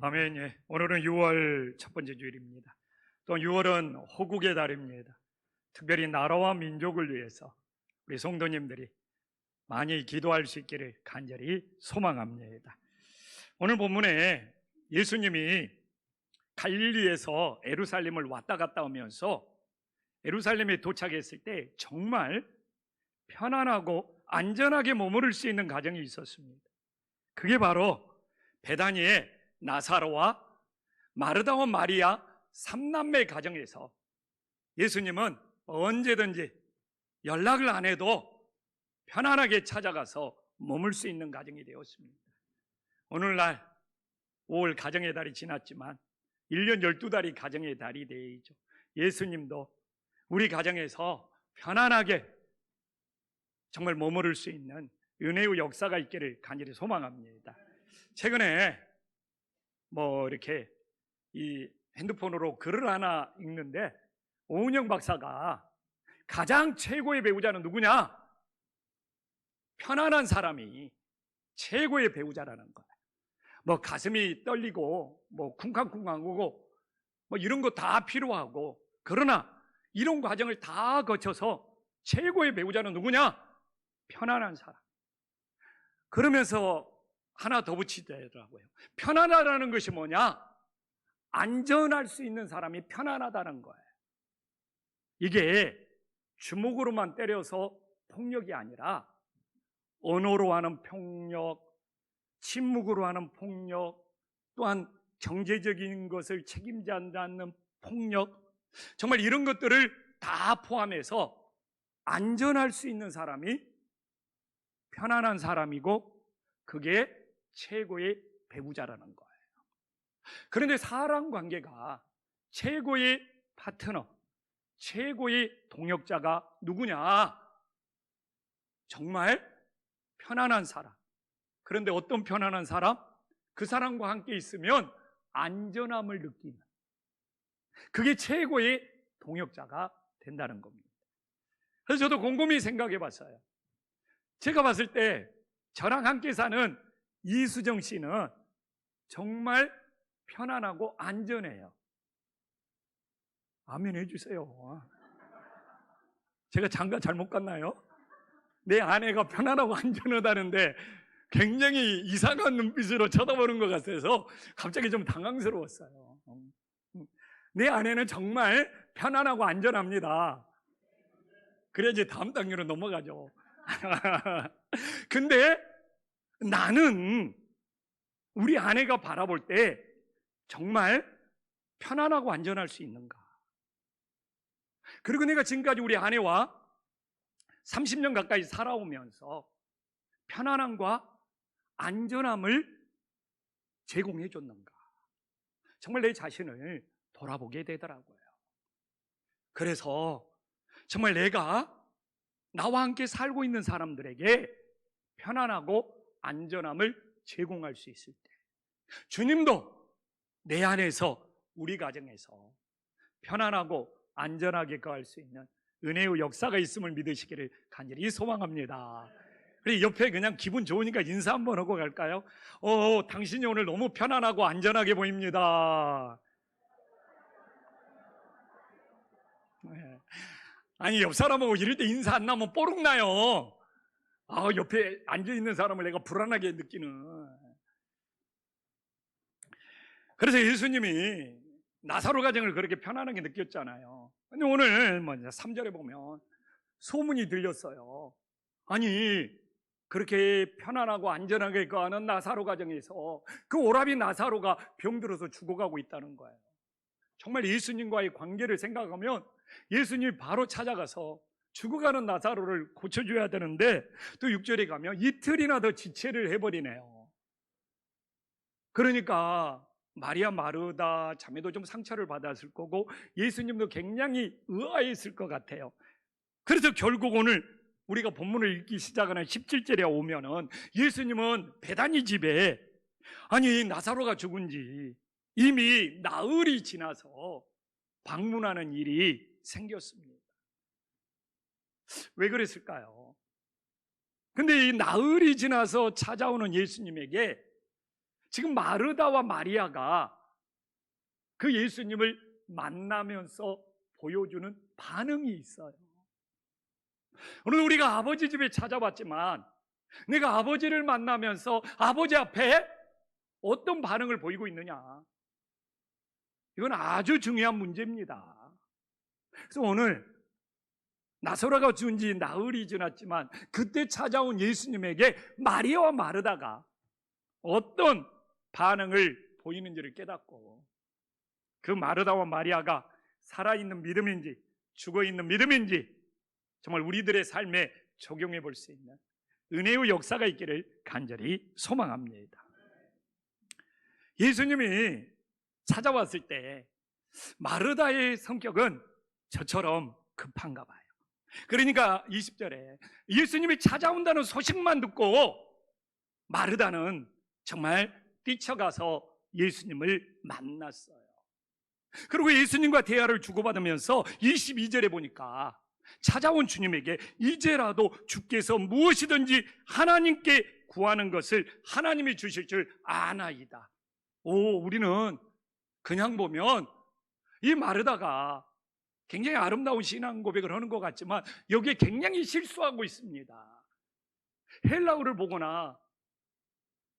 아멘. 예. 오늘은 6월 첫 번째 주일입니다. 또 6월은 호국의 달입니다. 특별히 나라와 민족을 위해서 우리 성도님들이 많이 기도할 수 있기를 간절히 소망합니다. 오늘 본문에 예수님이 갈릴리에서 예루살렘을 왔다 갔다 하면서 예루살렘에 도착했을 때 정말 편안하고 안전하게 머무를 수 있는 가정이 있었습니다. 그게 바로 베다니의 나사로와 마르다와 마리아 삼남매 가정에서 예수님은 언제든지 연락을 안 해도 편안하게 찾아가서 머물 수 있는 가정이 되었습니다. 오늘날 5월 가정의 달이 지났지만 1년 12달이 가정의 달이 되죠. 예수님도 우리 가정에서 편안하게 정말 머무를 수 있는 은혜의 역사가 있기를 간절히 소망합니다. 최근에 이렇게 이 핸드폰으로 글을 하나 읽는데 오은영 박사가 가장 최고의 배우자는 누구냐? 편안한 사람이 최고의 배우자라는 거예요. 가슴이 떨리고 쿵쾅쿵쾅하고 이런 거 다 필요하고, 그러나 이런 과정을 다 거쳐서 최고의 배우자는 누구냐? 편안한 사람. 그러면서 하나 더 붙이더라고요. 편안하다는 것이 뭐냐? 안전할 수 있는 사람이 편안하다는 거예요. 이게 주먹으로만 때려서 폭력이 아니라 언어로 하는 폭력, 침묵으로 하는 폭력, 또한 경제적인 것을 책임지 않는 폭력, 정말 이런 것들을 다 포함해서 안전할 수 있는 사람이 편안한 사람이고, 그게 최고의 배우자라는 거예요. 그런데 사람 관계가 최고의 파트너, 최고의 동역자가 누구냐? 정말 편안한 사람. 그런데 어떤 편안한 사람? 그 사람과 함께 있으면 안전함을 느끼는, 그게 최고의 동역자가 된다는 겁니다. 그래서 저도 곰곰이 생각해 봤어요. 제가 봤을 때 저랑 함께 사는 이수정 씨는 정말 편안하고 안전해요. 아멘 해주세요. 제가 장가 잘못 갔나요? 내 아내가 편안하고 안전하다는데 굉장히 이상한 눈빛으로 쳐다보는 것 같아서 갑자기 좀 당황스러웠어요. 내 아내는 정말 편안하고 안전합니다. 그래야 이제 다음 단계로 넘어가죠. 근데 나는 우리 아내가 바라볼 때 정말 편안하고 안전할 수 있는가? 그리고 내가 지금까지 우리 아내와 30년 가까이 살아오면서 편안함과 안전함을 제공해 줬는가? 정말 내 자신을 돌아보게 되더라고요. 그래서 정말 내가 나와 함께 살고 있는 사람들에게 편안하고 안전함을 제공할 수 있을 때, 주님도 내 안에서, 우리 가정에서 편안하고 안전하게 거할 수 있는 은혜의 역사가 있음을 믿으시기를 간절히 소망합니다. 그리고 옆에 그냥 기분 좋으니까 인사 한번 하고 갈까요? 당신이 오늘 너무 편안하고 안전하게 보입니다. 네. 아니, 옆 사람하고 이럴 때 인사 안 나면 뽀록 나요. 옆에 앉아있는 사람을 내가 불안하게 느끼는. 그래서 예수님이 나사로 가정을 그렇게 편안하게 느꼈잖아요. 근데 오늘 3절에 보면 소문이 들렸어요. 아니, 그렇게 편안하고 안전하게 거하는 나사로 가정에서 그 오라비 나사로가 병들어서 죽어가고 있다는 거예요. 정말 예수님과의 관계를 생각하면 예수님이 바로 찾아가서 죽어가는 나사로를 고쳐줘야 되는데, 또 6절에 가면 이틀이나 더 지체를 해버리네요. 그러니까 마리아 마르다 자매도 좀 상처를 받았을 거고 예수님도 굉장히 의아했을 것 같아요. 그래서 결국 오늘 우리가 본문을 읽기 시작하는 17절에 오면은 예수님은 베다니 집에, 아니 나사로가 죽은 지 이미 나흘이 지나서 방문하는 일이 생겼습니다. 왜 그랬을까요? 근데 이 나흘이 지나서 찾아오는 예수님에게 지금 마르다와 마리아가 그 예수님을 만나면서 보여주는 반응이 있어요. 오늘 우리가 아버지 집에 찾아왔지만 내가 아버지를 만나면서 아버지 앞에 어떤 반응을 보이고 있느냐, 이건 아주 중요한 문제입니다. 그래서 오늘 나사로가 죽은 지 나흘이 지났지만 그때 찾아온 예수님에게 마리아와 마르다가 어떤 반응을 보이는지를 깨닫고, 그 마르다와 마리아가 살아있는 믿음인지 죽어있는 믿음인지 정말 우리들의 삶에 적용해 볼 수 있는 은혜의 역사가 있기를 간절히 소망합니다. 예수님이 찾아왔을 때 마르다의 성격은 저처럼 급한가 봐요. 그러니까 20절에 예수님이 찾아온다는 소식만 듣고 마르다는 정말 뛰쳐가서 예수님을 만났어요. 그리고 예수님과 대화를 주고받으면서 22절에 보니까 찾아온 주님에게 이제라도 주께서 무엇이든지 하나님께 구하는 것을 하나님이 주실 줄 아나이다. 우리는 그냥 보면 이 마르다가 굉장히 아름다운 신앙 고백을 하는 것 같지만 여기에 굉장히 실수하고 있습니다. 헬라어를 보거나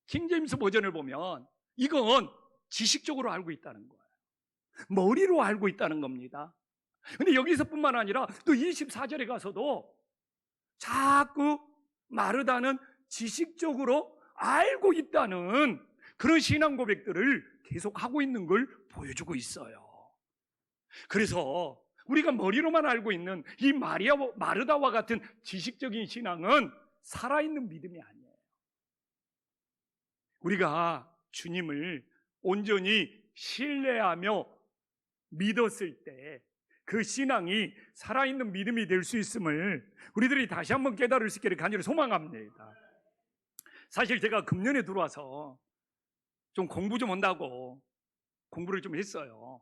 킹제임스 버전을 보면 이건 지식적으로 알고 있다는 거예요. 머리로 알고 있다는 겁니다. 근데 여기서뿐만 아니라 또 24절에 가서도 자꾸 마르다는 지식적으로 알고 있다는 그런 신앙 고백들을 계속 하고 있는 걸 보여주고 있어요. 그래서 우리가 머리로만 알고 있는 이 마르다와 같은 지식적인 신앙은 살아있는 믿음이 아니에요. 우리가 주님을 온전히 신뢰하며 믿었을 때 그 신앙이 살아있는 믿음이 될 수 있음을 우리들이 다시 한번 깨달을 수 있기를 간절히 소망합니다. 사실 제가 금년에 들어와서 좀 공부 좀 한다고 공부를 좀 했어요.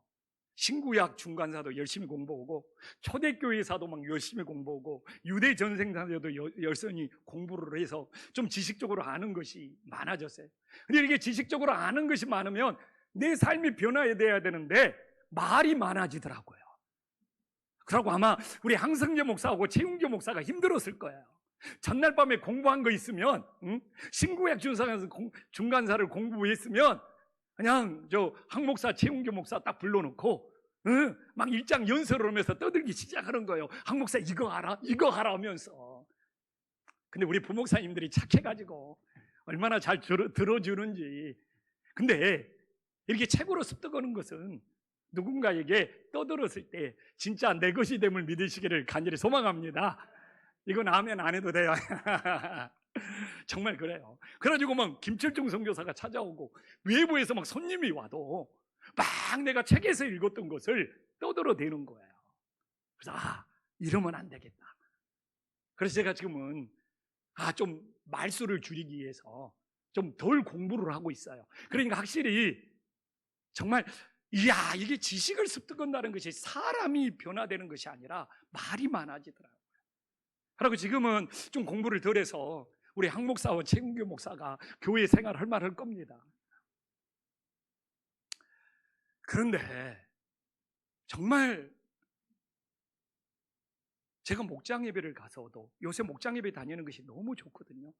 신구약 중간사도 열심히 공부하고 초대교회사도 막 열심히 공부하고 유대 전생사도 열심히 공부를 해서 좀 지식적으로 아는 것이 많아졌어요. 근데 이렇게 지식적으로 아는 것이 많으면 내 삶이 변화돼야 되는데 말이 많아지더라고요. 그러고 아마 우리 항성재 목사하고 최웅교 목사가 힘들었을 거예요. 전날 밤에 공부한 거 있으면 신구약 중간사를 공부했으면 그냥 저 항목사 최웅교 목사 딱 불러놓고 막 일장 연설을 하면서 떠들기 시작하는 거예요. 항목사 이거 알아? 이거 알아 하면서. 근데 우리 부목사님들이 착해가지고 얼마나 잘 들어주는지. 근데 이렇게 책으로 습득하는 것은 누군가에게 떠들었을 때 진짜 내 것이 됨을 믿으시기를 간절히 소망합니다. 이건 아멘 안 해도 돼요. 정말 그래요. 그래가지고 막 김철중 선교사가 찾아오고 외부에서 막 손님이 와도 막 내가 책에서 읽었던 것을 떠들어대는 거예요. 그래서 이러면 안 되겠다. 그래서 제가 지금은 좀 말수를 줄이기 위해서 좀 덜 공부를 하고 있어요. 그러니까 확실히 정말 이게 지식을 습득한다는 것이 사람이 변화되는 것이 아니라 말이 많아지더라고요. 그리고 지금은 좀 공부를 덜 해서 우리 항 목사와 최은교 목사가 교회 생활을 할 말할 겁니다. 그런데 정말 제가 목장 예배를 가서도 요새 목장 예배 다니는 것이 너무 좋거든요.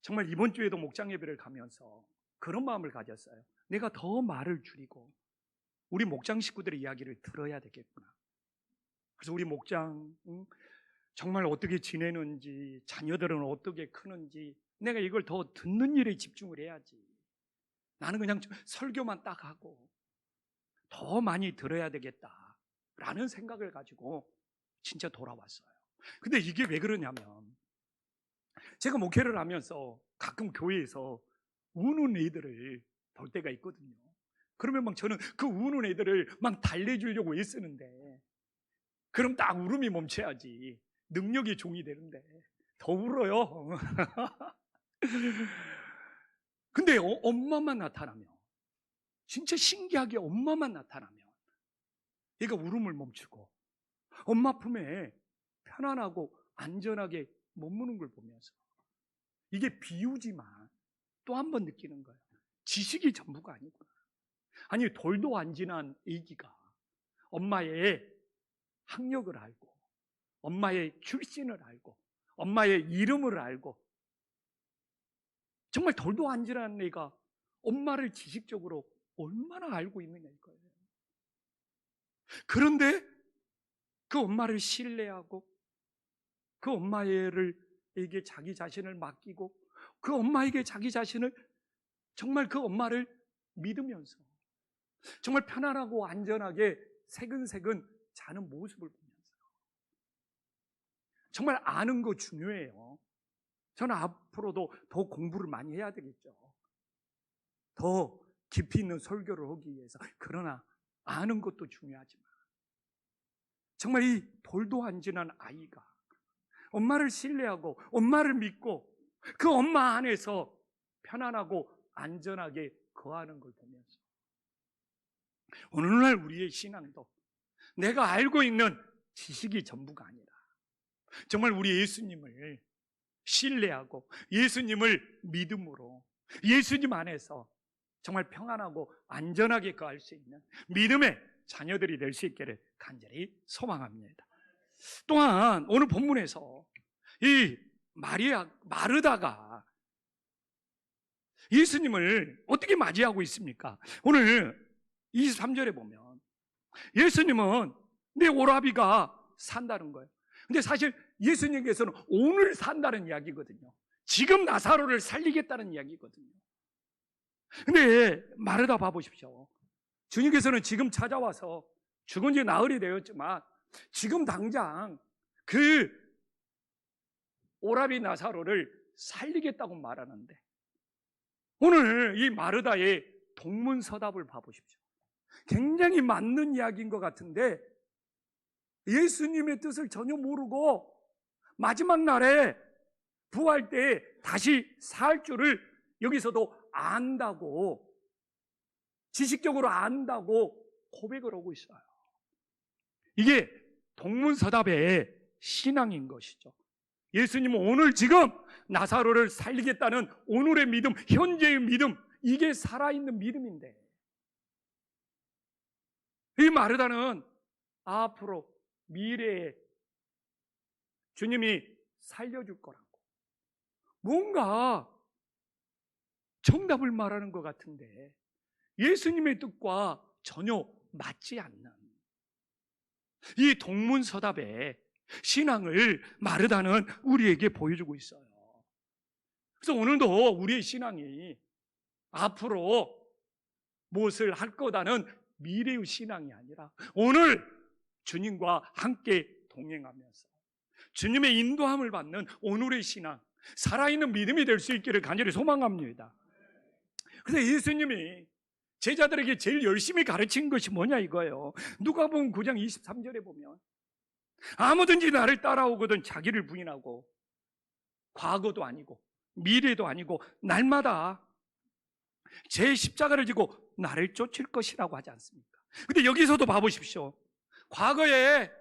정말 이번 주에도 목장 예배를 가면서 그런 마음을 가졌어요. 내가 더 말을 줄이고 우리 목장 식구들의 이야기를 들어야 되겠구나. 그래서 우리 목장 정말 어떻게 지내는지, 자녀들은 어떻게 크는지 내가 이걸 더 듣는 일에 집중을 해야지. 나는 그냥 설교만 딱 하고 더 많이 들어야 되겠다라는 생각을 가지고 진짜 돌아왔어요. 근데 이게 왜 그러냐면 제가 목회를 하면서 가끔 교회에서 우는 애들을 볼 때가 있거든요. 그러면 막 저는 그 우는 애들을 막 달래주려고 애쓰는데 그럼 딱 울음이 멈춰야지 능력이 종이 되는데 더 울어요. 근데 엄마만 나타나면 진짜 신기하게 엄마만 나타나면 얘가 울음을 멈추고 엄마 품에 편안하고 안전하게 머무는 걸 보면서 이게 비유지만 또 한 번 느끼는 거예요. 지식이 전부가 아니구나. 아니, 돌도 안 지난 아기가 엄마의 학력을 알고, 엄마의 출신을 알고, 엄마의 이름을 알고, 정말 돌도 안 지난 애가 엄마를 지식적으로 얼마나 알고 있느냐 이거예요. 그런데 그 엄마를 신뢰하고, 그 엄마에게 자기 자신을 맡기고, 그 엄마에게 자기 자신을, 정말 그 엄마를 믿으면서 정말 편안하고 안전하게 새근새근 자는 모습을 보면서, 정말 아는 거 중요해요. 저는 앞으로도 더 공부를 많이 해야 되겠죠. 더 깊이 있는 설교를 하기 위해서. 그러나 아는 것도 중요하지만, 정말 이 돌도 안 지난 아이가 엄마를 신뢰하고 엄마를 믿고 그 엄마 안에서 편안하고 안전하게 거하는 걸 보면서, 오늘날 우리의 신앙도 내가 알고 있는 지식이 전부가 아니라 정말 우리 예수님을 신뢰하고 예수님을 믿음으로 예수님 안에서 정말 평안하고 안전하게 거할 수 있는 믿음의 자녀들이 될 수 있기를 간절히 소망합니다. 또한 오늘 본문에서 이 마르다가 예수님을 어떻게 맞이하고 있습니까? 오늘 23절에 보면 예수님은 내 오라비가 산다는 거예요. 근데 사실 예수님께서는 오늘 산다는 이야기거든요. 지금 나사로를 살리겠다는 이야기거든요. 근데 마르다 봐보십시오. 주님께서는 지금 찾아와서 죽은 지 나흘이 되었지만 지금 당장 그 오라비 나사로를 살리겠다고 말하는데, 오늘 이 마르다의 동문서답을 봐보십시오. 굉장히 맞는 이야기인 것 같은데 예수님의 뜻을 전혀 모르고 마지막 날에 부활 때 다시 살 줄을 여기서도 안다고, 지식적으로 안다고 고백을 하고 있어요. 이게 동문서답의 신앙인 것이죠. 예수님은 오늘 지금 나사로를 살리겠다는 오늘의 믿음, 현재의 믿음, 이게 살아있는 믿음인데, 이 마르다는 앞으로 미래에 주님이 살려줄 거라고 뭔가 정답을 말하는 것 같은데 예수님의 뜻과 전혀 맞지 않는 이 동문서답의 신앙을 마르다는 우리에게 보여주고 있어요. 그래서 오늘도 우리의 신앙이 앞으로 무엇을 할 거다는 미래의 신앙이 아니라 오늘 주님과 함께 동행하면서 주님의 인도함을 받는 오늘의 신앙, 살아있는 믿음이 될 수 있기를 간절히 소망합니다. 그래서 예수님이 제자들에게 제일 열심히 가르친 것이 뭐냐 이거예요. 누가복음 9장 23절에 보면 아무든지 나를 따라오거든 자기를 부인하고 과거도 아니고 미래도 아니고 날마다 제 십자가를 지고 나를 쫓을 것이라고 하지 않습니까? 근데 여기서도 봐보십시오. 과거에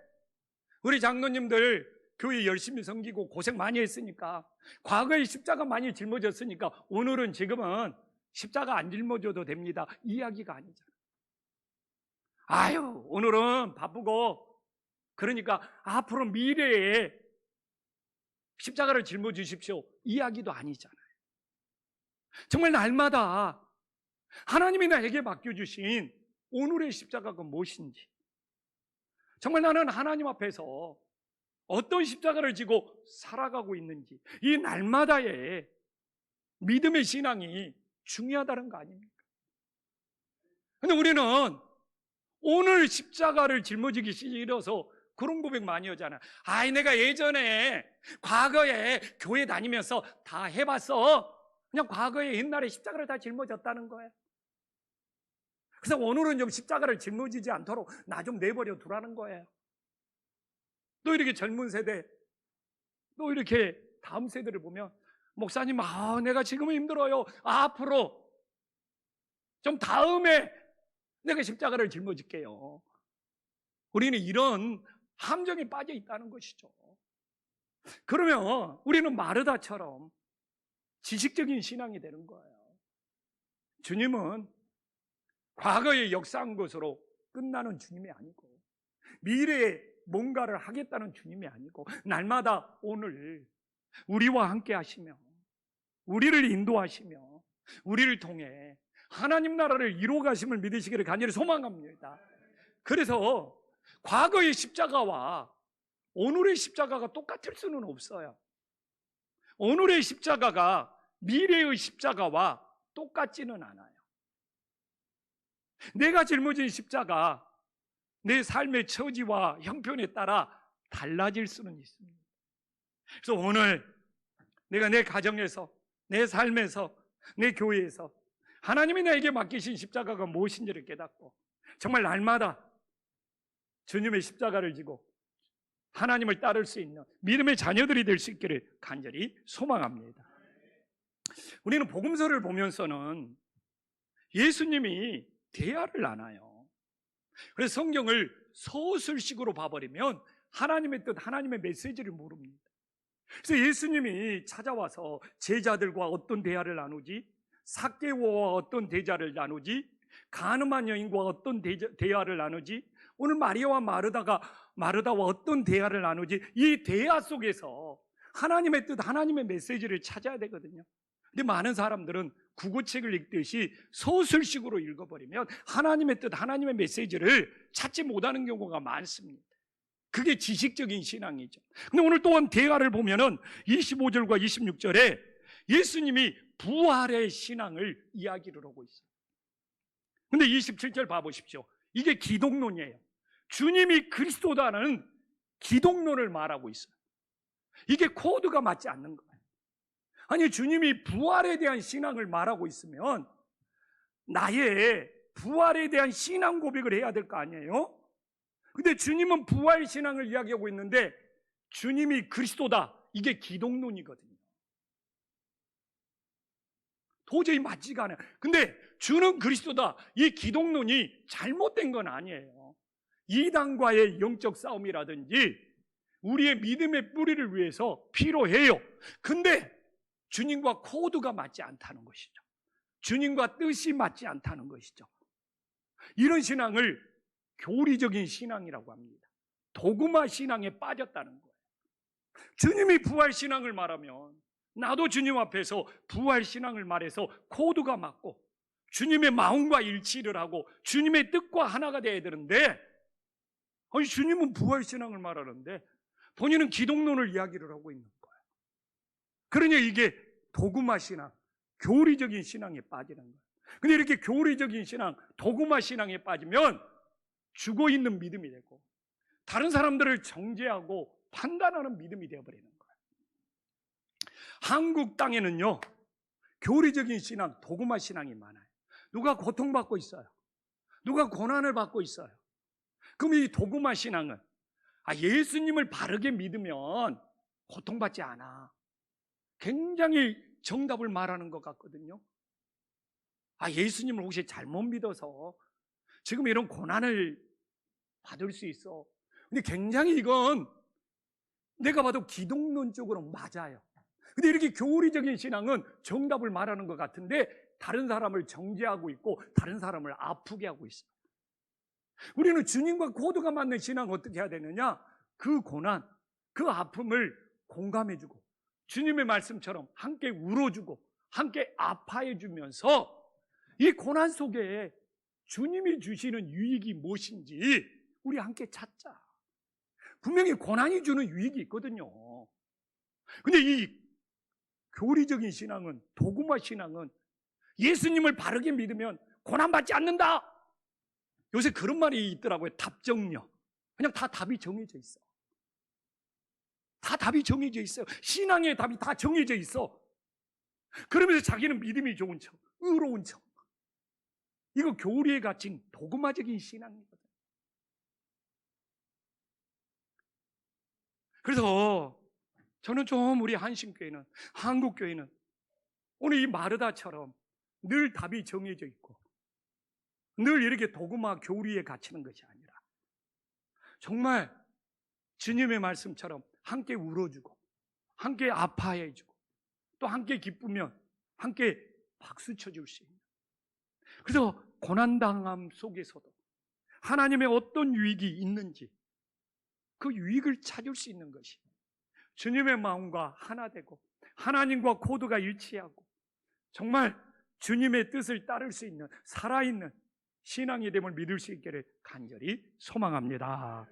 우리 장로님들 교회 열심히 섬기고 고생 많이 했으니까, 과거에 십자가 많이 짊어졌으니까 오늘은 지금은 십자가 안 짊어져도 됩니다, 이야기가 아니잖아요. 아유, 오늘은 바쁘고 그러니까 앞으로 미래에 십자가를 짊어지십시오, 이야기도 아니잖아요. 정말 날마다 하나님이 나에게 맡겨주신 오늘의 십자가가 무엇인지, 정말 나는 하나님 앞에서 어떤 십자가를 지고 살아가고 있는지, 이 날마다의 믿음의 신앙이 중요하다는 거 아닙니까? 근데 우리는 오늘 십자가를 짊어지기 싫어서 그런 고백 많이 하잖아요. 아이, 내가 예전에 과거에 교회 다니면서 다 해봤어. 그냥 과거에 옛날에 십자가를 다 짊어졌다는 거예요. 그래서 오늘은 좀 십자가를 짊어지지 않도록 나 좀 내버려 두라는 거예요. 또 이렇게 젊은 세대, 또 이렇게 다음 세대를 보면 목사님, 내가 지금은 힘들어요. 앞으로 좀 다음에 내가 십자가를 짊어질게요. 우리는 이런 함정에 빠져 있다는 것이죠. 그러면 우리는 마르다처럼 지식적인 신앙이 되는 거예요. 주님은 과거에 역사한 것으로 끝나는 주님이 아니고, 미래에 뭔가를 하겠다는 주님이 아니고, 날마다 오늘 우리와 함께 하시며 우리를 인도하시며 우리를 통해 하나님 나라를 이루어 가심을 믿으시기를 간절히 소망합니다. 그래서 과거의 십자가와 오늘의 십자가가 똑같을 수는 없어요. 오늘의 십자가가 미래의 십자가와 똑같지는 않아요. 내가 짊어진 십자가, 내 삶의 처지와 형편에 따라 달라질 수는 있습니다. 그래서 오늘 내가 내 가정에서, 내 삶에서, 내 교회에서 하나님이 나에게 맡기신 십자가가 무엇인지를 깨닫고 정말 날마다 주님의 십자가를 지고 하나님을 따를 수 있는 믿음의 자녀들이 될 수 있기를 간절히 소망합니다. 우리는 복음서를 보면서는 예수님이 대화를 나눠요. 그래서 성경을 서술식으로 봐버리면 하나님의 뜻, 하나님의 메시지를 모릅니다. 그래서 예수님이 찾아와서 제자들과 어떤 대화를 나누지, 삭개오와 어떤 대화를 나누지, 가늠한 여인과 어떤 대화를 나누지, 오늘 마리아와 마르다와 어떤 대화를 나누지, 이 대화 속에서 하나님의 뜻, 하나님의 메시지를 찾아야 되거든요. 근데 많은 사람들은 국어책을 읽듯이 서술식으로 읽어버리면 하나님의 뜻, 하나님의 메시지를 찾지 못하는 경우가 많습니다. 그게 지식적인 신앙이죠. 근데 오늘 또한 대화를 보면은 25절과 26절에 예수님이 부활의 신앙을 이야기를 하고 있어요. 근데 27절 봐보십시오. 이게 기독론이에요. 주님이 그리스도다는 기독론을 말하고 있어요. 이게 코드가 맞지 않는 거예요. 아니, 주님이 부활에 대한 신앙을 말하고 있으면 나의 부활에 대한 신앙 고백을 해야 될 거 아니에요? 근데 주님은 부활 신앙을 이야기하고 있는데 주님이 그리스도다, 이게 기독론이거든요. 도저히 맞지가 않아요. 근데 주는 그리스도다, 이 기독론이 잘못된 건 아니에요. 이단과의 영적 싸움이라든지 우리의 믿음의 뿌리를 위해서 필요해요. 근데 주님과 코드가 맞지 않다는 것이죠. 주님과 뜻이 맞지 않다는 것이죠. 이런 신앙을 교리적인 신앙이라고 합니다. 도구마 신앙에 빠졌다는 거예요. 주님이 부활 신앙을 말하면 나도 주님 앞에서 부활 신앙을 말해서 코드가 맞고 주님의 마음과 일치를 하고 주님의 뜻과 하나가 되어야 되는데, 아니, 주님은 부활 신앙을 말하는데 본인은 기독론을 이야기를 하고 있는 거예요. 그러니 이게 도구마 신앙, 교리적인 신앙에 빠지는 거예요. 근데 이렇게 교리적인 신앙, 도구마 신앙에 빠지면 죽어있는 믿음이 되고 다른 사람들을 정죄하고 판단하는 믿음이 되어버리는 거예요. 한국 땅에는요, 교리적인 신앙, 도구마 신앙이 많아요. 누가 고통받고 있어요. 누가 고난을 받고 있어요. 그럼 이 도구마 신앙은 예수님을 바르게 믿으면 고통받지 않아. 굉장히 정답을 말하는 것 같거든요. 예수님을 혹시 잘못 믿어서 지금 이런 고난을 받을 수 있어. 근데 굉장히 이건 내가 봐도 기독론적으로 맞아요. 근데 이렇게 교리적인 신앙은 정답을 말하는 것 같은데 다른 사람을 정죄하고 있고 다른 사람을 아프게 하고 있어요. 우리는 주님과 코드가 맞는 신앙 어떻게 해야 되느냐? 그 고난, 그 아픔을 공감해주고 주님의 말씀처럼 함께 울어주고 함께 아파해주면서 이 고난 속에 주님이 주시는 유익이 무엇인지 우리 함께 찾자. 분명히 고난이 주는 유익이 있거든요. 근데 이 교리적인 신앙은, 도구마 신앙은 예수님을 바르게 믿으면 고난받지 않는다. 요새 그런 말이 있더라고요. 답정력. 그냥 다 답이 정해져 있어. 다 답이 정해져 있어요. 신앙의 답이 다 정해져 있어. 그러면서 자기는 믿음이 좋은 척, 의로운 척. 이거 교리에 갇힌 도구마적인 신앙이거든. 그래서 저는 좀 우리 한신교회는, 한국교회는 오늘 이 마르다처럼 늘 답이 정해져 있고 늘 이렇게 도구마 교리에 갇히는 것이 아니라 정말 주님의 말씀처럼 함께 울어주고 함께 아파해주고 또 함께 기쁘면 함께 박수 쳐줄 수 있는 그래서 고난당함 속에서도 하나님의 어떤 유익이 있는지 그 유익을 찾을 수 있는 것이 주님의 마음과 하나 되고 하나님과 코드가 일치하고 정말 주님의 뜻을 따를 수 있는 살아있는 신앙이 됨을 믿을 수 있기를 간절히 소망합니다.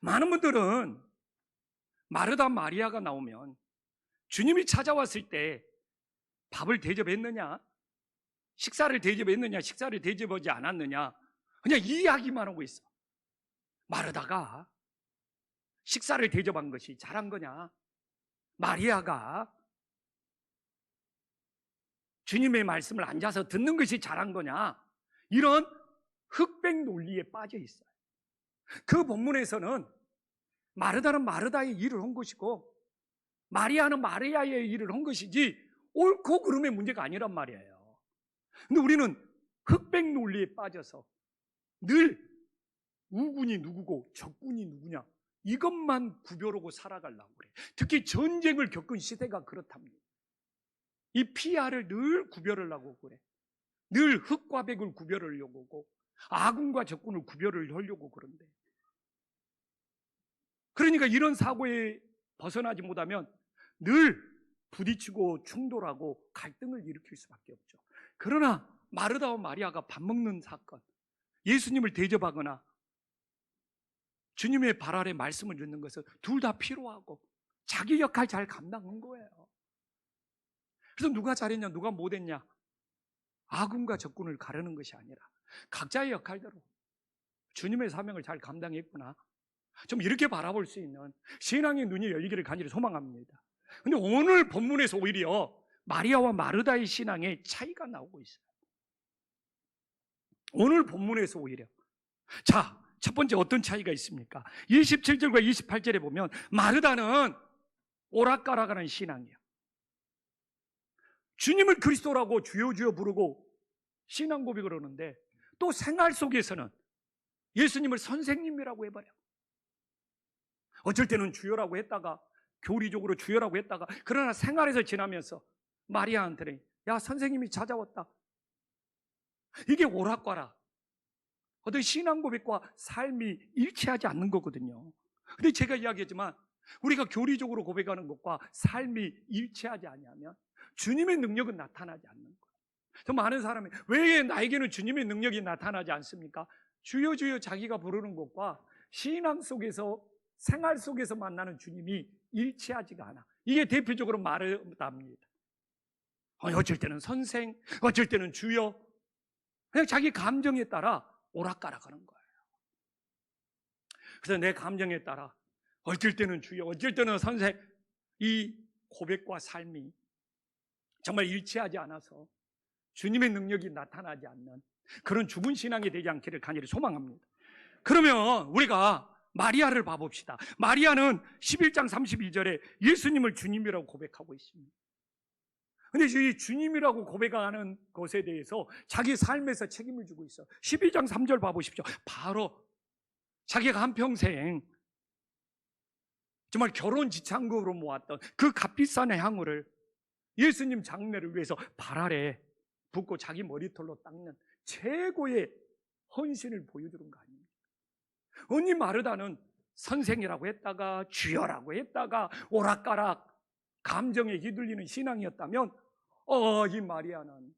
많은 분들은 마르다 마리아가 나오면 주님이 찾아왔을 때 밥을 대접했느냐, 식사를 대접했느냐, 식사를 대접하지 않았느냐, 그냥 이 이야기만 하고 있어. 마르다가 식사를 대접한 것이 잘한 거냐, 마리아가 주님의 말씀을 앉아서 듣는 것이 잘한 거냐, 이런 흑백 논리에 빠져 있어요. 그 본문에서는 마르다는 마르다의 일을 한 것이고 마리아는 마리아의 일을 한 것이지 옳고 그름의 문제가 아니란 말이에요. 근데 우리는 흑백 논리에 빠져서 늘 우군이 누구고 적군이 누구냐 이것만 구별하고 살아가려고 그래. 특히 전쟁을 겪은 시대가 그렇답니다. 이 피아를 늘 구별하려고 그래. 늘 흑과 백을 구별하려고 하고 아군과 적군을 구별을 하려고 그런데, 그러니까 이런 사고에 벗어나지 못하면 늘 부딪히고 충돌하고 갈등을 일으킬 수밖에 없죠. 그러나 마르다와 마리아가 밥 먹는 사건, 예수님을 대접하거나 주님의 발 아래 말씀을 듣는 것은 둘 다 필요하고 자기 역할 잘 감당한 거예요. 그래서 누가 잘했냐 누가 못했냐 아군과 적군을 가르는 것이 아니라 각자의 역할대로 주님의 사명을 잘 감당했구나, 좀 이렇게 바라볼 수 있는 신앙의 눈이 열리기를 간절히 소망합니다. 근데 오늘 본문에서 오히려 마리아와 마르다의 신앙에 차이가 나오고 있어요. 오늘 본문에서 오히려 자, 첫 번째 어떤 차이가 있습니까? 27절과 28절에 보면 마르다는 오락가락하는 신앙이에요. 주님을 그리스도라고 주여 주여 부르고 신앙 고백을 하는데 또 생활 속에서는 예수님을 선생님이라고 해버려. 어쩔 때는 주여라고 했다가 교리적으로 주여라고 했다가, 그러나 생활에서 지나면서 마리아한테는 야 선생님이 찾아왔다. 이게 오락가락, 어떤 신앙 고백과 삶이 일치하지 않는 거거든요. 근데 제가 이야기했지만 우리가 교리적으로 고백하는 것과 삶이 일치하지 않으면 주님의 능력은 나타나지 않는 거예요. 더 많은 사람이 왜 나에게는 주님의 능력이 나타나지 않습니까? 주여 주여 자기가 부르는 것과 신앙 속에서 생활 속에서 만나는 주님이 일치하지가 않아. 이게 대표적으로 말합니다. 어쩔 때는 선생, 어쩔 때는 주여, 그냥 자기 감정에 따라 오락가락하는 거예요. 그래서 내 감정에 따라 어쩔 때는 주여, 어쩔 때는 선생, 이 고백과 삶이 정말 일치하지 않아서 주님의 능력이 나타나지 않는 그런 죽은 신앙이 되지 않기를 간절히 소망합니다. 그러면 우리가 마리아를 봐봅시다. 마리아는 11장 32절에 예수님을 주님이라고 고백하고 있습니다. 근데 이 주님이라고 고백하는 것에 대해서 자기 삶에서 책임을 지고 있어. 12장 3절 봐보십시오. 바로 자기가 한평생 정말 결혼 지창금으로 모았던 그 값비싼 향후를 예수님 장례를 위해서 발 아래 붓고 자기 머리털로 닦는 최고의 헌신을 보여주는 거 아닙니까? 언니 마르다는 선생이라고 했다가 주여라고 했다가 오락가락 감정에 휘둘리는 신앙이었다면 이 마리아는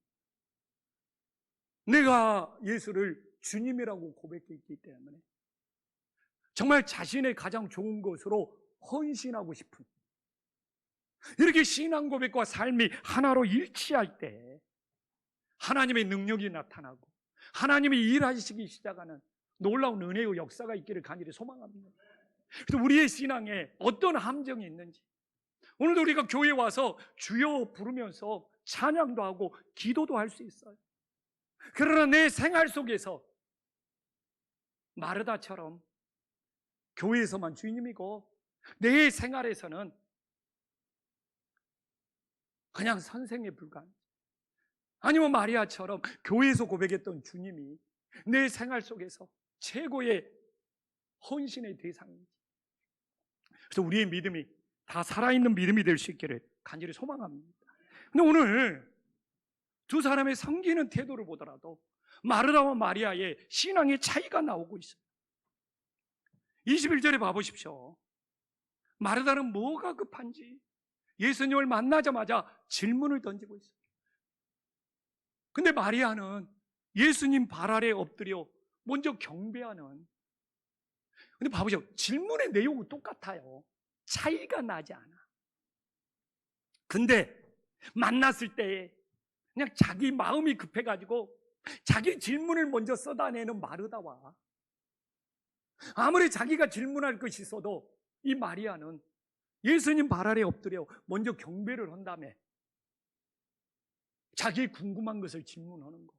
내가 예수를 주님이라고 고백했기 때문에 정말 자신의 가장 좋은 것으로 헌신하고 싶은, 이렇게 신앙 고백과 삶이 하나로 일치할 때 하나님의 능력이 나타나고 하나님이 일하시기 시작하는 놀라운 은혜의 역사가 있기를 간절히 소망합니다. 그래서 우리의 신앙에 어떤 함정이 있는지, 오늘도 우리가 교회에 와서 주여 부르면서 찬양도 하고 기도도 할 수 있어요. 그러나 내 생활 속에서 마르다처럼 교회에서만 주님이고 내 생활에서는 그냥 선생에 불과한, 아니면 마리아처럼 교회에서 고백했던 주님이 내 생활 속에서 최고의 헌신의 대상인지, 그래서 우리의 믿음이 다 살아있는 믿음이 될 수 있기를 간절히 소망합니다. 근데 오늘 두 사람의 섬기는 태도를 보더라도 마르다와 마리아의 신앙의 차이가 나오고 있어요. 21절에 봐보십시오. 마르다는 뭐가 급한지 예수님을 만나자마자 질문을 던지고 있어요. 근데 마리아는 예수님 발 아래 엎드려 먼저 경배하는. 근데 봐보세요. 질문의 내용은 똑같아요. 차이가 나지 않아. 근데 만났을 때 그냥 자기 마음이 급해가지고 자기 질문을 먼저 쏟아내는 마르다와, 아무리 자기가 질문할 것이 있어도 이 마리아는 예수님 발 아래 엎드려 먼저 경배를 한 다음에 자기 궁금한 것을 질문하는 거.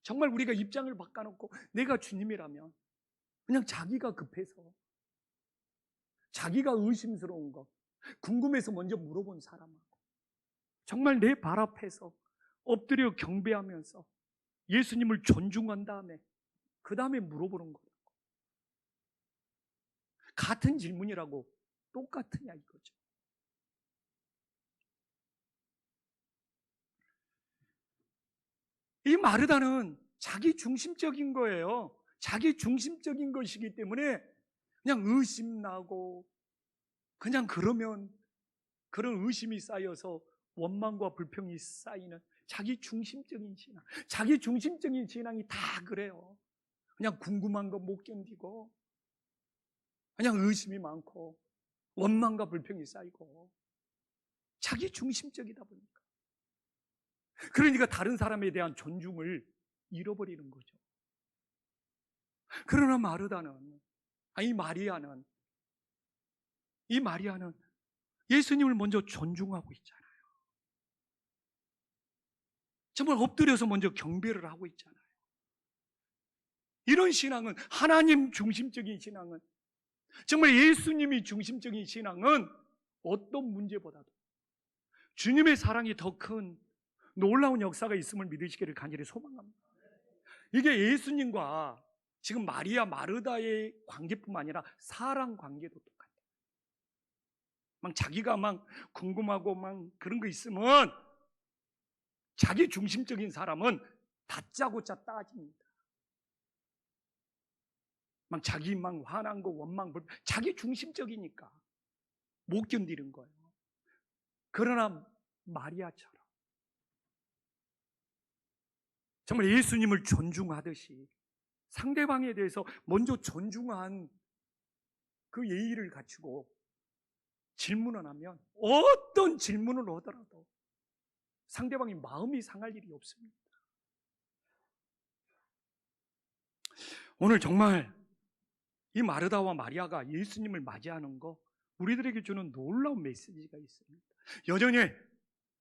정말 우리가 입장을 바꿔놓고 내가 주님이라면 그냥 자기가 급해서, 자기가 의심스러운 것, 궁금해서 먼저 물어본 사람하고 정말 내 발 앞에서 엎드려 경배하면서 예수님을 존중한 다음에 그 다음에 물어보는 거예요. 같은 질문이라고 똑같으냐 이거죠. 이 마르다는 자기 중심적인 거예요. 자기 중심적인 것이기 때문에 그냥 의심나고 그냥 그러면 그런 의심이 쌓여서 원망과 불평이 쌓이는 자기 중심적인 신앙. 자기 중심적인 신앙이 다 그래요. 그냥 궁금한 거 못 견디고 그냥 의심이 많고 원망과 불평이 쌓이고 자기 중심적이다 보니까, 그러니까 다른 사람에 대한 존중을 잃어버리는 거죠. 그러나 마르다는, 이 마리아는 예수님을 먼저 존중하고 있잖아요. 정말 엎드려서 먼저 경배를 하고 있잖아요. 이런 신앙은, 하나님 중심적인 신앙은, 정말 예수님이 중심적인 신앙은 어떤 문제보다도 주님의 사랑이 더 큰 놀라운 역사가 있음을 믿으시기를 간절히 소망합니다. 이게 예수님과 지금 마리아 마르다의 관계뿐만 아니라 사랑 관계도 똑같아요. 막 자기가 막 궁금하고 막 그런 거 있으면 자기 중심적인 사람은 다짜고짜 따집니다. 막 자기 막 화난 거 원망 불평, 자기 중심적이니까 못 견디는 거예요. 그러나 마리아처럼 정말 예수님을 존중하듯이 상대방에 대해서 먼저 존중한 그 예의를 갖추고 질문을 하면, 어떤 질문을 하더라도 상대방이 마음이 상할 일이 없습니다. 오늘 정말 이 마르다와 마리아가 예수님을 맞이하는 거, 우리들에게 주는 놀라운 메시지가 있습니다. 여전히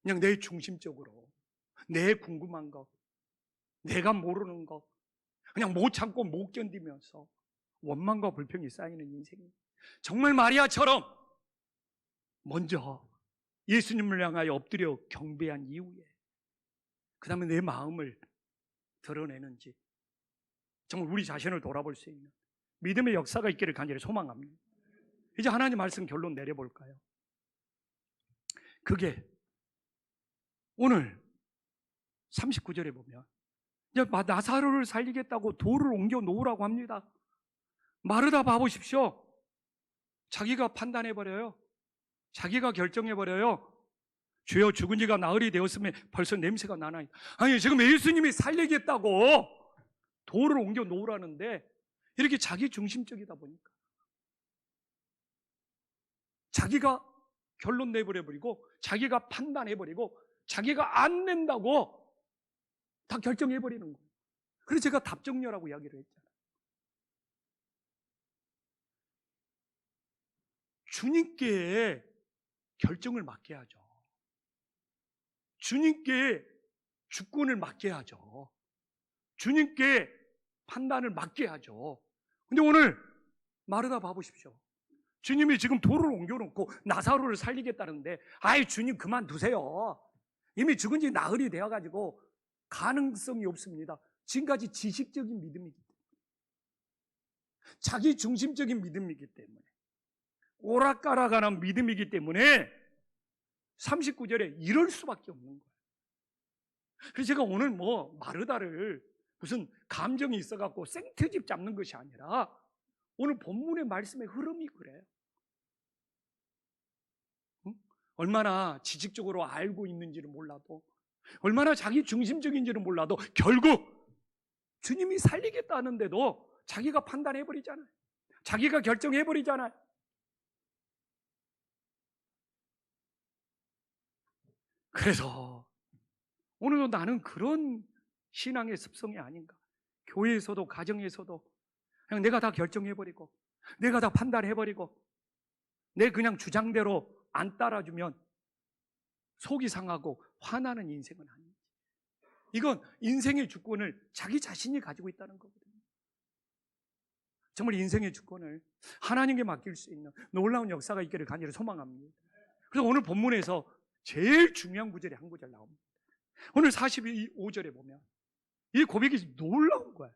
그냥 내 중심적으로 내 궁금한 거, 내가 모르는 거 그냥 못 참고 못 견디면서 원망과 불평이 쌓이는 인생입니다. 정말 마리아처럼 먼저 예수님을 향하여 엎드려 경배한 이후에 그 다음에 내 마음을 드러내는지, 정말 우리 자신을 돌아볼 수 있는 믿음의 역사가 있기를 간절히 소망합니다. 이제 하나님 말씀 결론 내려볼까요? 그게 오늘 39절에 보면 이제 나사로를 살리겠다고 돌을 옮겨 놓으라고 합니다. 마르다 봐보십시오. 자기가 판단해버려요. 자기가 결정해버려요. 주여, 죽은 지가 나흘이 되었으면 벌써 냄새가 나나요? 아니, 지금 예수님이 살리겠다고 돌을 옮겨 놓으라는데 이렇게 자기 중심적이다 보니까 자기가 결론 내버려버리고 자기가 판단해버리고 자기가 안 낸다고 다 결정해버리는 거예요. 그래서 제가 답정녀라고 이야기를 했잖아요. 주님께 결정을 맡겨야죠. 주님께 주권을 맡겨야죠. 주님께 판단을 맡겨야죠. 근데 오늘 마르다 봐보십시오. 주님이 지금 돌을 옮겨놓고 나사로를 살리겠다는데, 아이 주님 그만두세요. 이미 죽은 지 나흘이 되어가지고 가능성이 없습니다. 지금까지 지식적인 믿음이기 때문에, 자기 중심적인 믿음이기 때문에, 오락가락하는 믿음이기 때문에 39절에 이럴 수밖에 없는 거예요. 그래서 제가 오늘 마르다를 무슨 감정이 있어갖고 생트집 잡는 것이 아니라 오늘 본문의 말씀의 흐름이 그래요. 응? 얼마나 지식적으로 알고 있는지를 몰라도, 얼마나 자기 중심적인지를 몰라도 결국 주님이 살리겠다는데도 자기가 판단해버리잖아요. 자기가 결정해버리잖아요. 그래서 오늘도 나는 그런 신앙의 습성이 아닌가. 교회에서도 가정에서도 그냥 내가 다 결정해버리고 내가 다 판단해버리고 내 그냥 주장대로 안 따라주면 속이 상하고 화나는 인생은 아니지. 이건 인생의 주권을 자기 자신이 가지고 있다는 거거든요. 정말 인생의 주권을 하나님께 맡길 수 있는 놀라운 역사가 있기를 간절히 소망합니다. 그래서 오늘 본문에서 제일 중요한 구절이 한 구절 나옵니다. 오늘 45절에 보면 이 고백이 놀라운 거예요.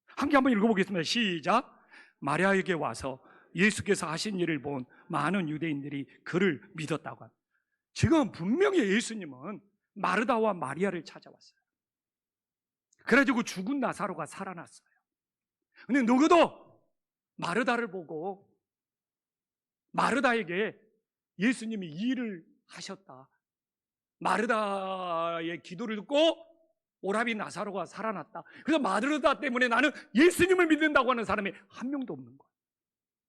함께 한번 읽어보겠습니다. 시작. 마리아에게 와서 예수께서 하신 일을 본 많은 유대인들이 그를 믿었다고 합니다. 지금 분명히 예수님은 마르다와 마리아를 찾아왔어요. 그래가지고 죽은 나사로가 살아났어요. 근데 누구도 마르다를 보고 마르다에게 예수님이 이 일을 하셨다, 마르다의 기도를 듣고 오라비 나사로가 살아났다, 그래서 마르다 때문에 나는 예수님을 믿는다고 하는 사람이 한 명도 없는 거예요.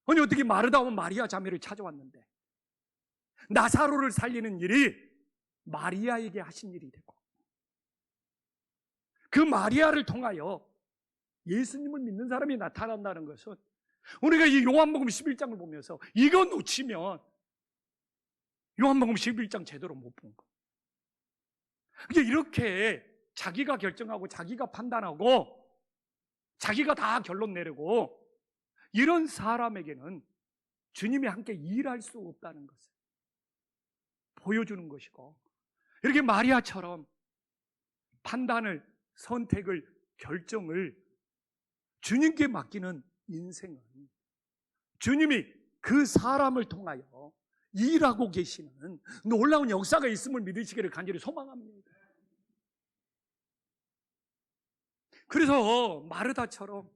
아니 어떻게 마르다와 마리아 자매를 찾아왔는데 나사로를 살리는 일이 마리아에게 하신 일이 되고 그 마리아를 통하여 예수님을 믿는 사람이 나타난다는 것은 우리가 이 요한복음 11장을 보면서 이거 놓치면 요한복음 11장 제대로 못 본 거예요. 이렇게 자기가 결정하고 자기가 판단하고 자기가 다 결론 내리고 이런 사람에게는 주님이 함께 일할 수 없다는 것을 보여주는 것이고, 이렇게 마리아처럼 판단을, 선택을, 결정을 주님께 맡기는 인생은 주님이 그 사람을 통하여 일하고 계시는 놀라운 역사가 있음을 믿으시기를 간절히 소망합니다. 그래서 마르다처럼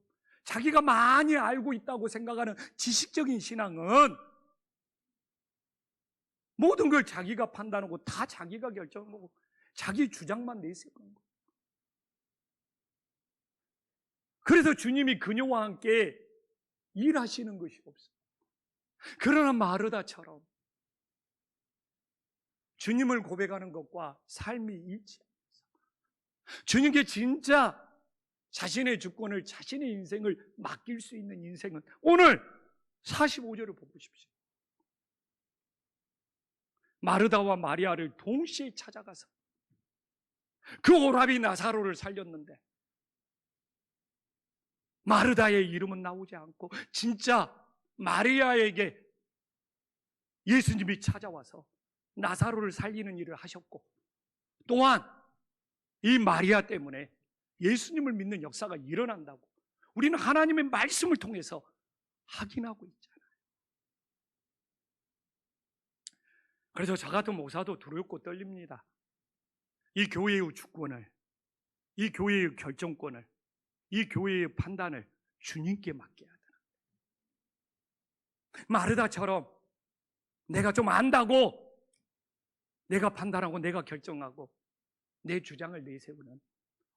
자기가 많이 알고 있다고 생각하는 지식적인 신앙은 모든 걸 자기가 판단하고 다 자기가 결정하고 자기 주장만 내세우는 거예요. 그래서 주님이 그녀와 함께 일하시는 것이 없어요. 그러나 마르다처럼 주님을 고백하는 것과 삶이 일치하면서 주님께 진짜 자신의 주권을, 자신의 인생을 맡길 수 있는 인생은 오늘 45절을 보십시오. 마르다와 마리아를 동시에 찾아가서 그 오라비 나사로를 살렸는데 마르다의 이름은 나오지 않고 진짜 마리아에게 예수님이 찾아와서 나사로를 살리는 일을 하셨고, 또한 이 마리아 때문에 예수님을 믿는 역사가 일어난다고 우리는 하나님의 말씀을 통해서 확인하고 있잖아요. 그래서 저 같은 목사도 두렵고 떨립니다. 이 교회의 주권을, 이 교회의 결정권을, 이 교회의 판단을 주님께 맡겨야 되는 거예요. 마르다처럼 내가 좀 안다고 내가 판단하고 내가 결정하고 내 주장을 내세우는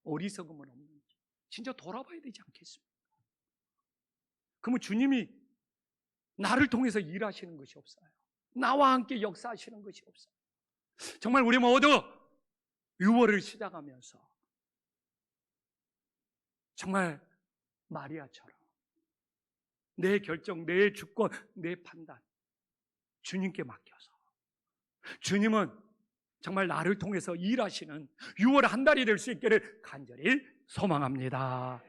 어리석음은 없는지 진짜 돌아봐야 되지 않겠습니까? 그러면 주님이 나를 통해서 일하시는 것이 없어요. 나와 함께 역사하시는 것이 없어요. 정말 우리 모두 6월을 시작하면서 정말 마리아처럼 내 결정, 내 주권, 내 판단 주님께 맡겨서 주님은 정말 나를 통해서 일하시는 6월 한 달이 될 수 있기를 간절히 소망합니다.